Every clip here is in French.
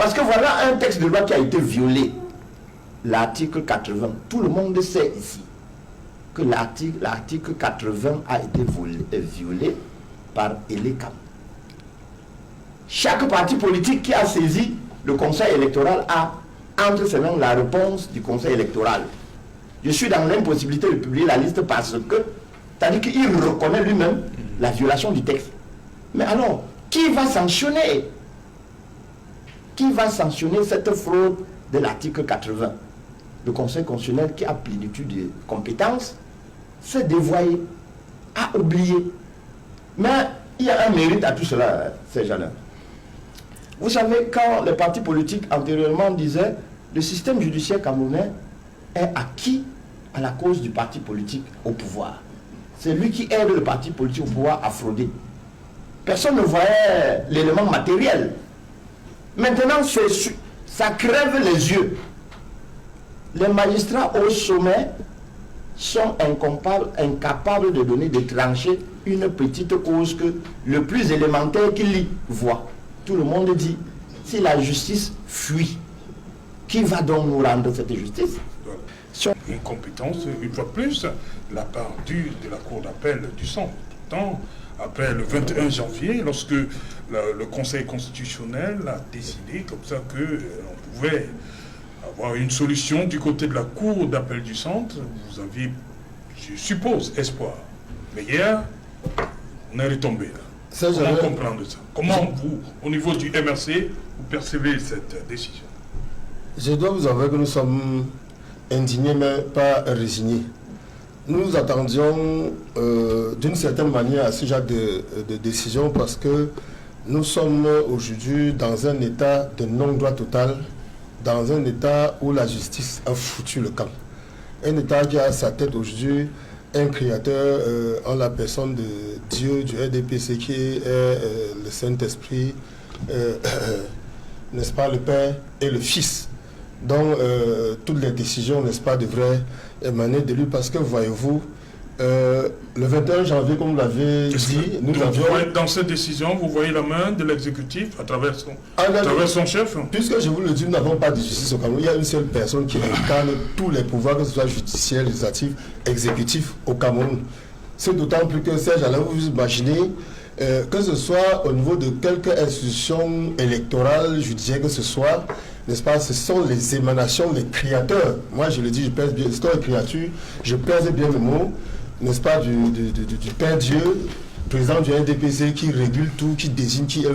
Parce que voilà un texte de loi qui a été violé. L'article 80. Tout le monde sait ici que l'article 80 a été violé par Elekam. Chaque parti politique qui a saisi le conseil électoral a entre ses mains la réponse du conseil électoral. Je suis dans l'impossibilité de publier la liste parce que, c'est-à-dire qu'il reconnaît lui-même la violation du texte. Mais alors, qui va sanctionner? Qui va sanctionner cette fraude de l'article 80? Le Conseil constitutionnel, qui a plénitude de compétences, s'est dévoyé, a oublié. Mais il y a un mérite à tout cela, ces gens-là. Vous savez, quand les partis politiques antérieurement disaient le système judiciaire camerounais est acquis à la cause du parti politique au pouvoir. C'est lui qui aide le parti politique au pouvoir à frauder. Personne ne voyait l'élément matériel. Maintenant, ça crève les yeux. Les magistrats au sommet sont incapables de donner, de trancher une petite cause que le plus élémentaire qu'ils y voient. Tout le monde dit, si la justice fuit, qui va donc nous rendre cette justice? Une compétence, une fois de plus, la part de la Cour d'appel du centre. Pourtant, après le 21 janvier, lorsque le Conseil constitutionnel a décidé comme ça qu'on pouvait avoir une solution du côté de la Cour d'appel du centre, vous aviez, je suppose, espoir. Mais hier, on est retombé là. Comment comprendre ça? Comment vous, au niveau du MRC, vous percevez cette décision? Je dois vous avouer que nous sommes indignés mais pas résignés. Nous attendions d'une certaine manière à ce genre de décision parce que nous sommes aujourd'hui dans un état de non-droit total, dans un état où la justice a foutu le camp. Un état qui a à sa tête aujourd'hui un créateur en la personne de Dieu, du RDPC qui est le Saint-Esprit, n'est-ce pas, le Père et le Fils. Donc toutes les décisions, n'est-ce pas, devraient émaner de lui parce que, voyez-vous, le 21 janvier, comme vous l'avez dit, nous avions... Dans cette décision, vous voyez la main de l'exécutif à travers son chef? Puisque je vous le dis, nous n'avons pas de justice au Cameroun. Il y a une seule personne qui incarne tous les pouvoirs, que ce soit judiciaire, législatif, exécutif au Cameroun. C'est d'autant plus que, Serge, allez vous imaginer, que ce soit au niveau de quelques institutions électorales, judiciaires, que ce soit, n'est-ce pas, ce sont les émanations, les créateurs. Moi, je le dis, je pèse bien, c'est les créatures, je pèse bien le mot, n'est-ce pas, du Père Dieu, président du NDPC, qui régule tout, qui désigne qui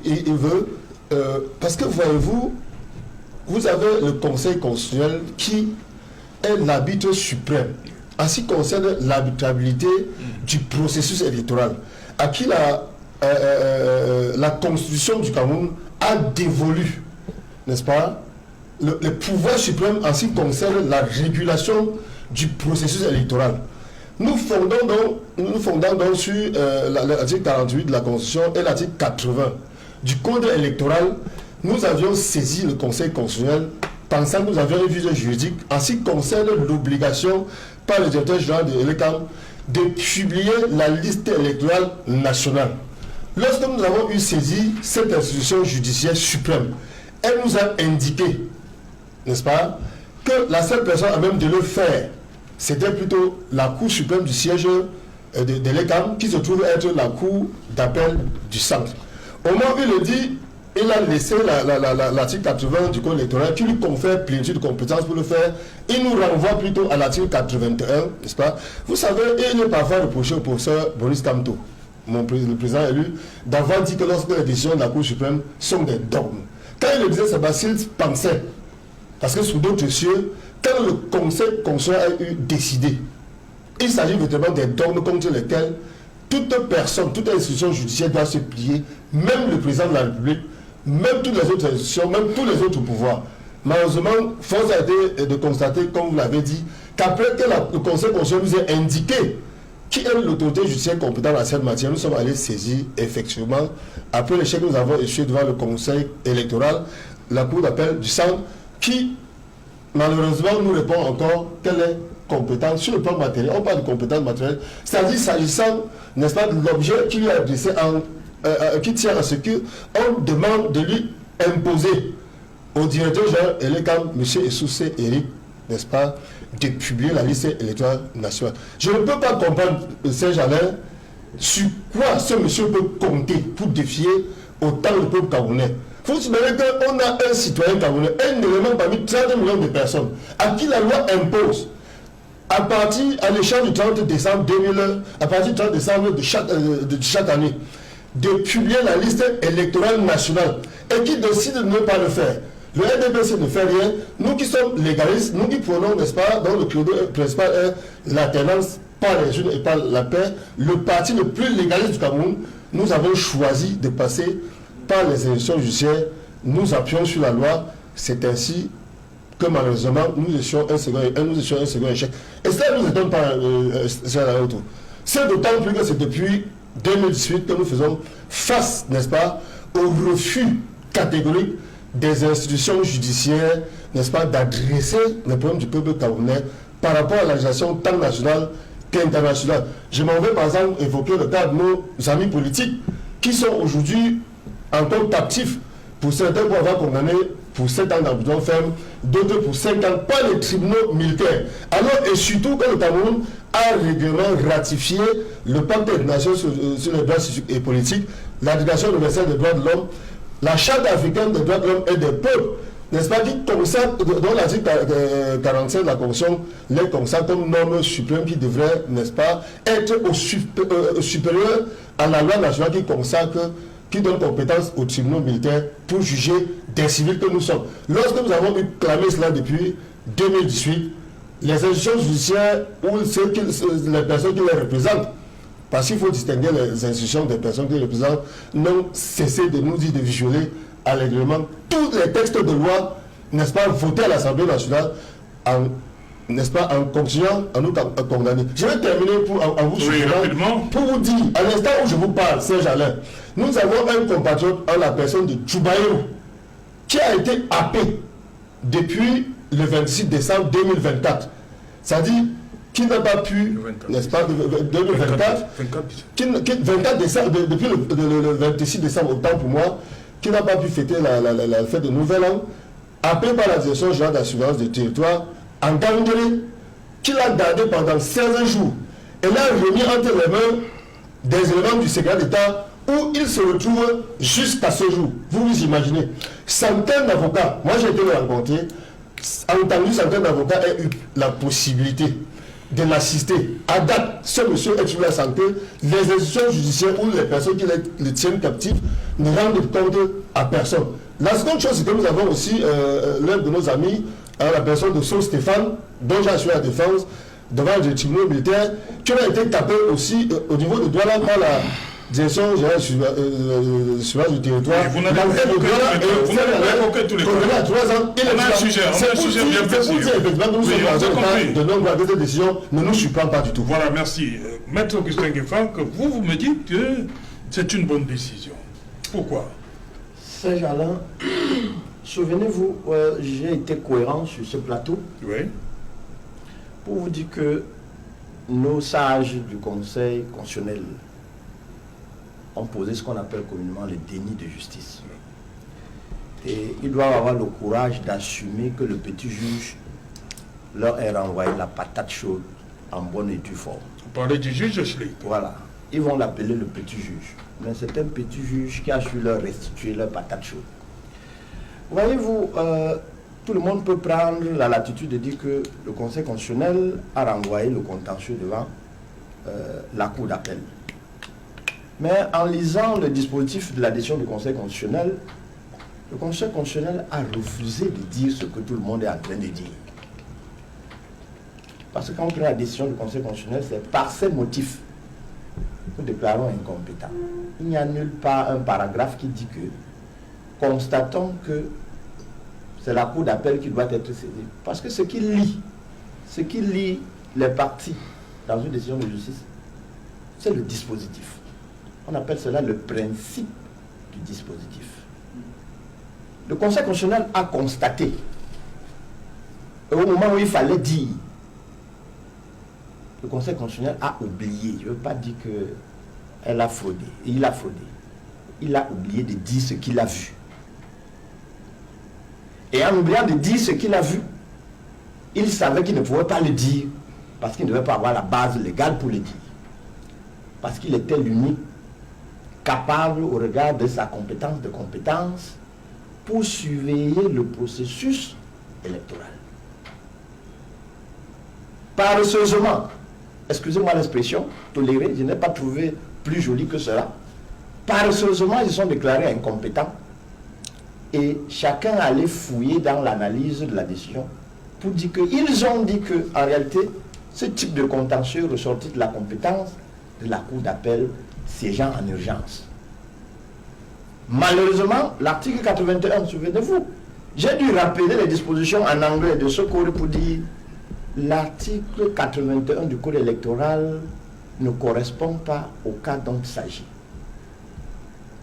il veut. Parce que, voyez-vous, vous avez le Conseil constitutionnel qui est l'arbitre suprême en ce qui concerne l'arbitrabilité du processus électoral, à qui la Constitution du Cameroun a dévolu, n'est-ce pas, le pouvoir suprême en ce qui concerne la régulation du processus électoral. Nous fondons donc sur l'article 48 de la Constitution et l'article 80 du Code électoral. Nous avions saisi le Conseil constitutionnel pensant que nous avions une vision juridique en ce qui concerne l'obligation par le directeur général de l'Élecam de publier la liste électorale nationale. Lorsque nous avons eu saisi cette institution judiciaire suprême, elle nous a indiqué, n'est-ce pas, que la seule personne à même de le faire, c'était plutôt la Cour suprême du siège de l'Écam, qui se trouve être la Cour d'appel du centre. Au moment où il le dit, il a laissé l'article 80 du Code électoral qui lui confère plénitude de compétences pour le faire. Il nous renvoie plutôt à l'article 81, n'est-ce pas? Vous savez, il est parfois reproché au professeur Boris Kamto, le président élu, d'avoir dit que lorsque les décisions de la Cour suprême sont des dogmes. Quand il le disait, c'est parce qu'il pensait, parce que sous d'autres cieux, quand le Conseil constitutionnel a eu décidé, il s'agit vraiment des dogmes contre lesquels toute personne, toute institution judiciaire doit se plier, même le président de la République, même toutes les autres institutions, même tous les autres pouvoirs. Malheureusement, force a été de constater, comme vous l'avez dit, qu'après que le Conseil constitutionnel nous ait indiqué qui est l'autorité judiciaire compétente dans cette matière, nous sommes allés saisir effectivement, après l'échec que nous avons échoué devant le Conseil électoral, la Cour d'appel du centre, qui malheureusement nous répond encore qu'elle est compétente sur le plan matériel. On parle de compétence matérielle, c'est-à-dire s'agissant, n'est-ce pas, de l'objet qui lui est adressé qui tient à ce qu'on demande de lui imposé au directeur général Elekam, M. Essoussé Eric, n'est-ce pas, de publier la liste électorale nationale. Je ne peux pas comprendre, Serge-Alain, sur quoi ce monsieur peut compter pour défier autant le peuple camerounais. Il faut se dire qu'on a un citoyen camerounais, un élément parmi 30 millions de personnes, à qui la loi impose, à l'échéance du 30 décembre 2001, à partir du 30 décembre de chaque année, de publier la liste électorale nationale, et qui décide de ne pas le faire. Le RDPC ne fait rien. Nous qui sommes légalistes, nous qui prenons, n'est-ce pas, dans le credo principal, l'alternance par les jeunes et par la paix, le parti le plus légaliste du Cameroun, nous avons choisi de passer par les institutions judiciaires. Nous appuyons sur la loi. C'est ainsi que malheureusement, nous étions un second échec. Et cela ne nous étonne pas, c'est d'autant plus que c'est depuis 2018 que nous faisons face, n'est-ce pas, au refus catégorique des institutions judiciaires, n'est-ce pas, d'adresser les problèmes du peuple camerounais par rapport à la législation tant nationale qu'internationale. Je m'en vais par exemple évoquer le cas de nos amis politiques qui sont aujourd'hui encore captifs, pour certains pour avoir condamné pour 7 ans d'emprisonnement ferme, d'autres pour 5 ans par les tribunaux militaires. Alors, et surtout que le Cameroun a régulièrement ratifié le pacte des nations sur les droits civiques et politiques, la Déclaration universelle des droits de l'homme, la Charte africaine des droits de l'homme et des peuples, n'est-ce pas, qui consacre, dans l'article 45 de la Constitution, les consacre comme norme suprême qui devrait, n'est-ce pas, être supérieur à la loi nationale qui consacre, qui donne compétence aux tribunaux militaires pour juger des civils que nous sommes. Lorsque nous avons clamé cela depuis 2018, les institutions judiciaires ou les personnes qui les représentent, parce qu'il faut distinguer les institutions des personnes qui les représentent, n'ont cessé de nous dire de violer allègrement tous les textes de loi, n'est-ce pas, votés à l'Assemblée nationale, n'est-ce pas, en continuant à nous condamner. Je vais terminer en vous soutenant, pour vous dire, à l'instant où je vous parle, Serge-Alain, nous avons un compatriote en la personne de Tchoubaïrou, qui a été happé depuis le 26 décembre 2024. C'est-à-dire qui n'a pas pu, n'est-ce pas, 2024, 24 décembre, depuis le 26 décembre, autant pour moi, qui n'a pas pu fêter la fête de Nouvel An, happé par la direction générale d'assurance du territoire, en Gangélé, qu'il a gardé pendant 16 jours, et l'a remis entre les mains des éléments du secret d'État où il se retrouve jusqu'à ce jour. Vous vous imaginez, centaines d'avocats, moi j'ai été le rencontrer, entendu centaines d'avocats aient eu la possibilité de l'assister. À date, ce monsieur est sur la santé, les institutions judiciaires ou les personnes qui le tiennent captif ne rendent compte à personne. La seconde chose, c'est que nous avons aussi l'un de nos amis, la personne de Saul Stéphane, dont j'ai assuré la défense devant les tribunaux militaires, qui a été tapé aussi au niveau de Douala par la direction générale du territoire. Vous n'avez pas évoqué tous les cas. À 3 ans, il on a un sujet bien précis. C'est pour dire effectivement que nous sommes dans un état de non-droit. Cette décision ne nous surprend pas du tout. Voilà, merci. Maître Augustin Gueffan, vous me dites que c'est une bonne décision. Pourquoi? Serge-Alain, souvenez-vous, j'ai été cohérent sur ce plateau. Oui. Pour vous dire que nos sages du Conseil constitutionnel ont posé ce qu'on appelle communément le déni de justice. Et ils doivent avoir le courage d'assumer que le petit juge leur ait renvoyé la patate chaude en bonne et due forme. Vous parlez du juge Schlick. Voilà. Ils vont l'appeler le petit juge. Mais c'est un petit juge qui a su leur restituer leur patate chaude. Voyez-vous, tout le monde peut prendre la latitude de dire que le Conseil constitutionnel a renvoyé le contentieux devant la Cour d'appel. Mais en lisant le dispositif de la décision du Conseil constitutionnel, le Conseil constitutionnel a refusé de dire ce que tout le monde est en train de dire. Parce que quand on prend la décision du Conseil constitutionnel, c'est par ces motifs que nous déclarons incompétents. Il n'y a nulle part un paragraphe qui dit que, constatons que c'est la Cour d'appel qui doit être saisie. Parce que ce qui lie les parties dans une décision de justice, c'est le dispositif. On appelle cela le principe du dispositif. Le Conseil constitutionnel a constaté, au moment où il fallait dire, le Conseil constitutionnel a oublié. Je ne veux pas dire qu'elle a fraudé. Il a fraudé. Il a oublié de dire ce qu'il a vu. Et en oubliant de dire ce qu'il a vu, il savait qu'il ne pouvait pas le dire parce qu'il ne devait pas avoir la base légale pour le dire. Parce qu'il était l'unique capable, au regard de sa compétence, pour surveiller le processus électoral. Paresseusement, excusez-moi l'expression, tolérée, je n'ai pas trouvé plus joli que cela. Paresseusement, ils sont déclarés incompétents et chacun allait fouiller dans l'analyse de la décision pour dire qu'ils ont dit qu'en réalité, ce type de contentieux ressortit de la compétence de la Cour d'appel siégeant en urgence. Malheureusement, l'article 81, souvenez-vous, j'ai dû rappeler les dispositions en anglais de ce code pour dire l'article 81 du code électoral ne correspond pas au cas dont il s'agit.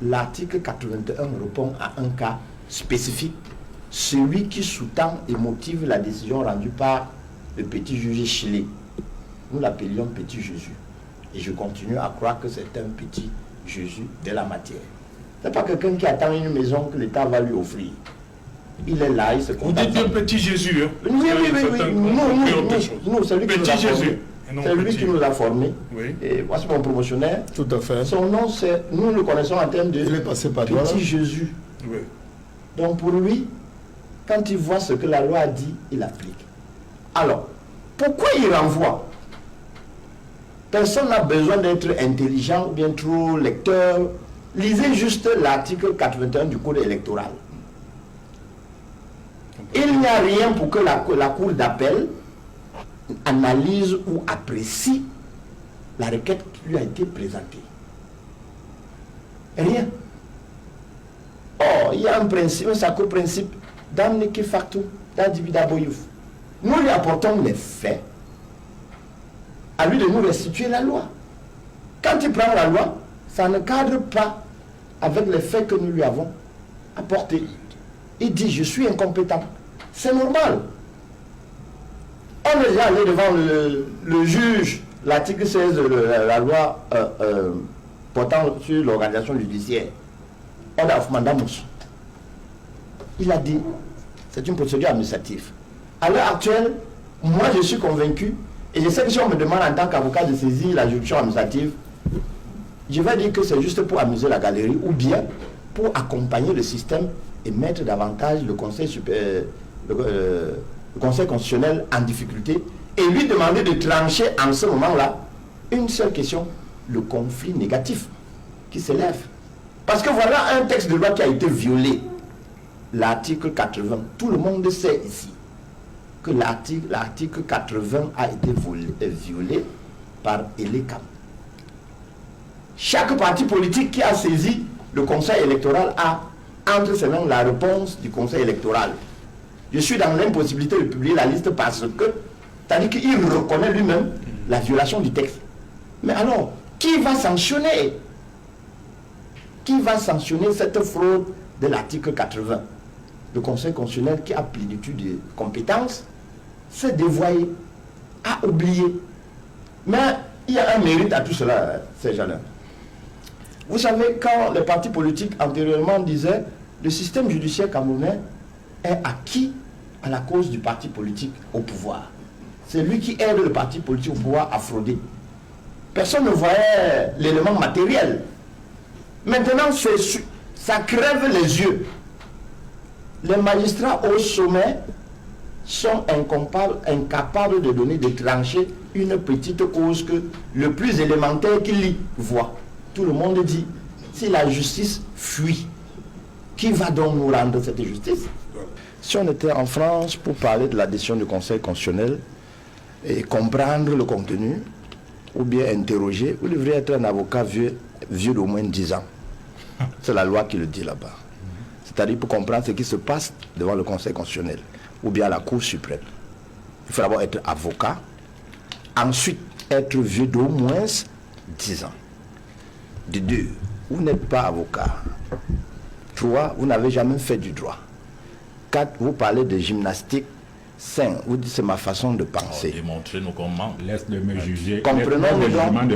L'article 81 répond à un cas spécifique, celui qui sous-tend et motive la décision rendue par le petit juge Chilé. Nous l'appelions petit Jésus. Et je continue à croire que c'est un petit Jésus de la matière. Ce n'est pas quelqu'un qui attend une maison que l'État va lui offrir. Il est là, il se contente. Vous dites un petit Jésus, hein? Oui. Non, c'est lui qui nous a formés. C'est lui qui nous a formés. Oui. Et voici mon promotionnaire. Tout à fait. Son nom, c'est, nous le connaissons en termes de Il est passé par petit là. Jésus. Oui. Donc pour lui, quand il voit ce que la loi a dit, il applique. Alors, pourquoi il renvoie? Personne n'a besoin d'être intelligent ou bien trop lecteur. Lisez juste l'article 81 du Code électoral. Il n'y a rien pour que la Cour d'appel analyse ou apprécie la requête qui lui a été présentée. Rien. Oh, il y a un principe, un sacré principe d'amniki factum, d'adividaboyouf. Nous lui apportons les faits, à lui de nous restituer la loi. Quand il prend la loi, ça ne cadre pas avec les faits que nous lui avons apportés. Il dit, je suis incompétent. C'est normal. On est déjà allé devant le juge, l'article 16 de la loi portant sur l'organisation judiciaire. Order of mandamus. Il a dit, c'est une procédure administrative. À l'heure actuelle, moi je suis convaincu, et je sais que si on me demande en tant qu'avocat de saisir la juridiction administrative, je vais dire que c'est juste pour amuser la galerie ou bien pour accompagner le système et mettre davantage le Conseil constitutionnel en difficulté et lui demander de trancher en ce moment-là une seule question, le conflit négatif qui s'élève. Parce que voilà un texte de loi qui a été violé, l'article 80. Tout le monde sait ici que l'article 80 a été violé par Elekam. Chaque parti politique qui a saisi le Conseil électoral a entre ses mains la réponse du Conseil électoral. Je suis dans l'impossibilité de publier la liste parce que, c'est-à-dire qu'il reconnaît lui-même la violation du texte. Mais alors, qui va sanctionner? Qui va sanctionner cette fraude de l'article 80? Le Conseil constitutionnel qui a plénitude de compétences s'est dévoyé, a oublié. Mais il y a un mérite à tout cela, ces gens-là. Vous savez, quand les partis politiques antérieurement disaient le système judiciaire camerounais est acquis à la cause du parti politique au pouvoir. C'est lui qui aide le parti politique au pouvoir à frauder. Personne ne voyait l'élément matériel. Maintenant, ça crève les yeux. Les magistrats au sommet sont incapables de donner, de trancher une petite cause que le plus élémentaire qu'ils y voient. Tout le monde dit, si la justice fuit, qui va donc nous rendre cette justice? Si on était en France pour parler de la décision du Conseil constitutionnel et comprendre le contenu, ou bien interroger, vous devriez être un avocat vieux d'au moins 10 ans. C'est la loi qui le dit là-bas. C'est-à-dire pour comprendre ce qui se passe devant le Conseil constitutionnel, ou bien la Cour suprême. Il faut d'abord être avocat, ensuite être vieux d'au moins 10 ans. De 2, vous n'êtes pas avocat. 3, vous n'avez jamais fait du droit. 4, vous parlez de gymnastique. 5, vous dites c'est ma façon de penser. Démontrez-nous comment. Laisse-le me juger. Comprenons-nous donc.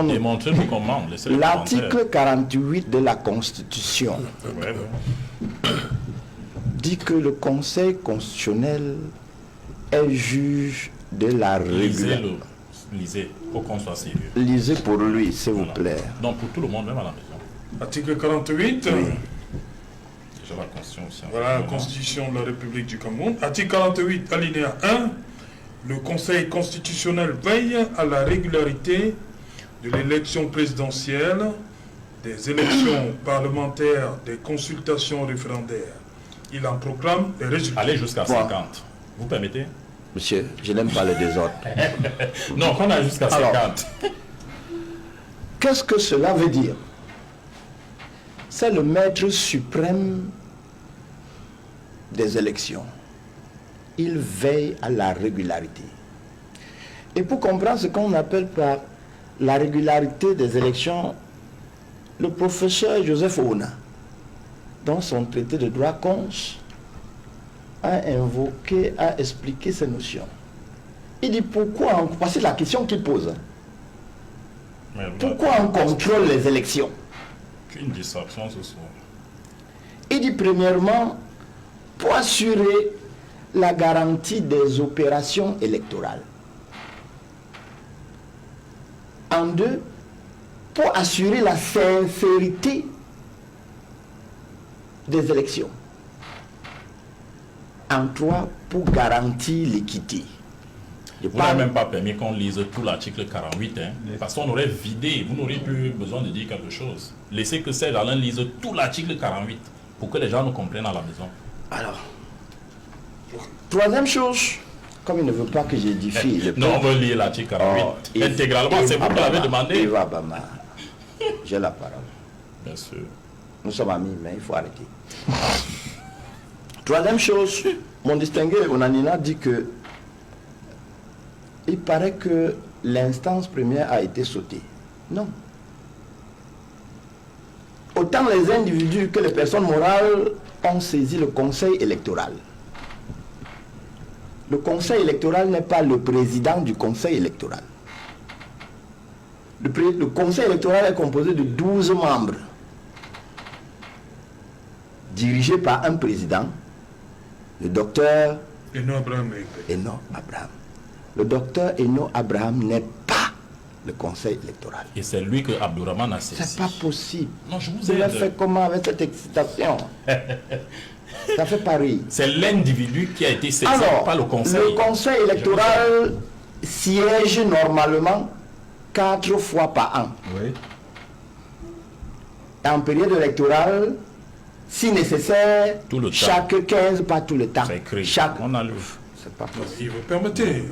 Démontrez-nous comment. L'article 48 de la Constitution dit que le Conseil constitutionnel est juge de la régulation. Lisez, pour qu'on soit sérieux. Lisez pour lui, s'il vous plaît. Donc pour tout le monde, même à la maison. Article 48. Déjà la Constitution aussi. Voilà la Constitution de la République du Cameroun. Article 48, alinéa 1. Le Conseil constitutionnel veille à la régularité de l'élection présidentielle, des élections parlementaires, des consultations référendaires. Il en proclame les résultats. Allez jusqu'à 50. Vous permettez? Monsieur, je n'aime pas le désordre. Non, qu'on a jusqu'à 50. Alors, qu'est-ce que cela veut dire? C'est le maître suprême des élections. Il veille à la régularité. Et pour comprendre ce qu'on appelle par la régularité des élections, le professeur Joseph Ouna, dans son traité de droit cons, a invoqué, a expliqué ces notions. Il dit pourquoi, parce que c'est la question qu'il pose. Pourquoi on contrôle les élections? Qu'une distraction ce soir. Il dit premièrement, pour assurer la garantie des opérations électorales. En deux, pour assurer la sincérité des élections. En trois, pour garantir l'équité. Vous n'avez même pas permis qu'on lise tout l'article 48, hein, parce qu'on aurait vidé, vous n'auriez plus besoin de dire quelque chose. Laissez que Serge Alain lise tout l'article 48 pour que les gens nous comprennent à la maison. Alors, troisième chose, comme il ne veut pas que j'édifie le Non, on peuple, veut lire l'article 48 intégralement, c'est vous qui l'avez demandé. Eva Bama, j'ai la parole. Bien sûr. Nous sommes amis, mais il faut arrêter. Troisième chose, mon distingué Onanina dit que il paraît que l'instance première a été sautée. Non. Autant les individus que les personnes morales ont saisi le conseil électoral. Le conseil électoral n'est pas le président du conseil électoral. Le conseil électoral est composé de 12 membres, dirigé par un président, le docteur Eno Abraham. Le docteur Eno Abraham n'est pas le conseil électoral. Et c'est lui que Abdourahmane a saisi. C'est pas possible. Non, je vous Vous l'avez aide. fait comment avec cette excitation? Ça fait pareil. C'est l'individu qui a été saisi, Alors, pas le conseil. le conseil électoral siège normalement 4 fois par an. Oui. En période électorale, si nécessaire, Tout le temps. chaque 15, pas tout le temps. C'est écrit. Chaque... On a lu. C'est pas possible. Si vous permettez,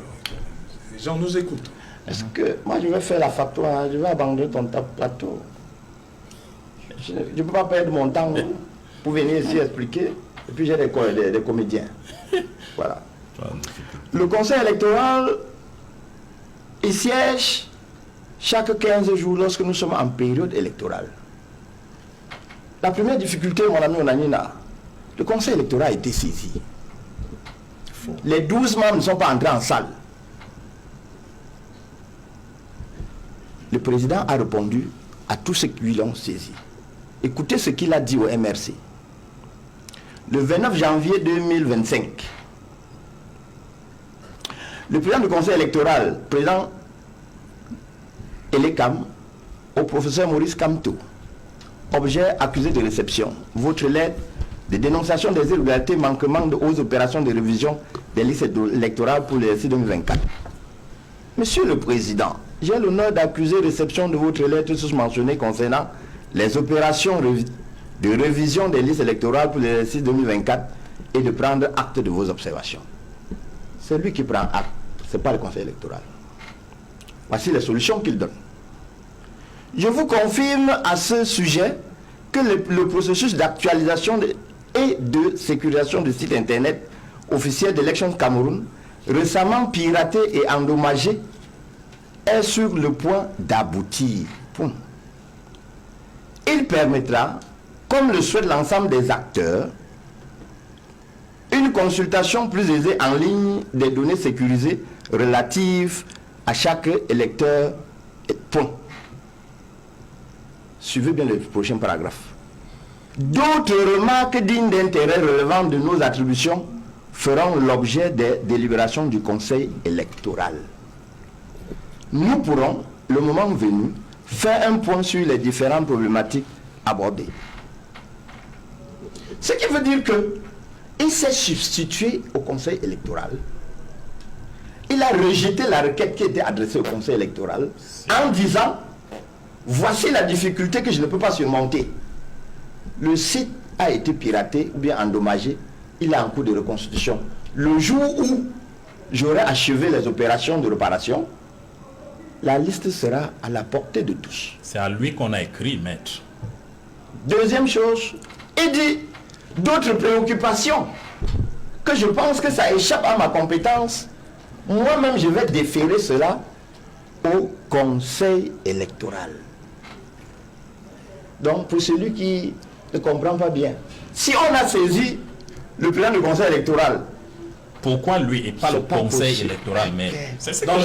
les gens nous écoutent. Est-ce que moi je vais faire la factoire, je vais abandonner ton plateau. Je ne peux pas perdre mon temps pour venir ici expliquer. Et puis j'ai des comédiens. Voilà. Le conseil électoral, il siège chaque 15 jours lorsque nous sommes en période électorale. La première difficulté, mon ami Onanina, le conseil électoral a été saisi. Les 12 membres ne sont pas entrés en salle. Le président a répondu à tous ceux qui l'ont saisi. Écoutez ce qu'il a dit au MRC. Le 29 janvier 2025, le président du conseil électoral, président Elekam, au professeur Maurice Kamto, objet accusé de réception, votre lettre de dénonciation des irrégularités, manquements aux opérations de révision des listes électorales pour l'exercice 2024. Monsieur le Président, j'ai l'honneur d'accuser réception de votre lettre sous-mentionnée concernant les opérations de révision des listes électorales pour l'exercice 2024 et de prendre acte de vos observations. C'est lui qui prend acte, ce n'est pas le conseil électoral. Voici les solutions qu'il donne. Je vous confirme à ce sujet que le processus d'actualisation et de sécurisation du site internet officiel d'Elections Cameroun, récemment piraté et endommagé, est sur le point d'aboutir. Point. Il permettra, comme le souhaite l'ensemble des acteurs, une consultation plus aisée en ligne des données sécurisées relatives à chaque électeur. Point. Suivez bien le prochain paragraphe. D'autres remarques dignes d'intérêt relevant de nos attributions feront l'objet des délibérations du Conseil électoral. Nous pourrons, le moment venu, faire un point sur les différentes problématiques abordées. Ce qui veut dire qu'il s'est substitué au Conseil électoral. Il a rejeté la requête qui était adressée au Conseil électoral en disant « Voici la difficulté que je ne peux pas surmonter. Le site a été piraté ou bien endommagé. Il est en cours de reconstitution. Le jour où j'aurai achevé les opérations de réparation, la liste sera à la portée de tous. » C'est à lui qu'on a écrit, maître. Deuxième chose, il dit d'autres préoccupations que je pense que ça échappe à ma compétence. Moi-même, je vais déférer cela au Conseil électoral. Donc, pour celui qui ne comprend pas bien, si on a saisi le président du Conseil électoral, pourquoi lui et pas le C'est pas Conseil possible. électoral, maître? C'est ce que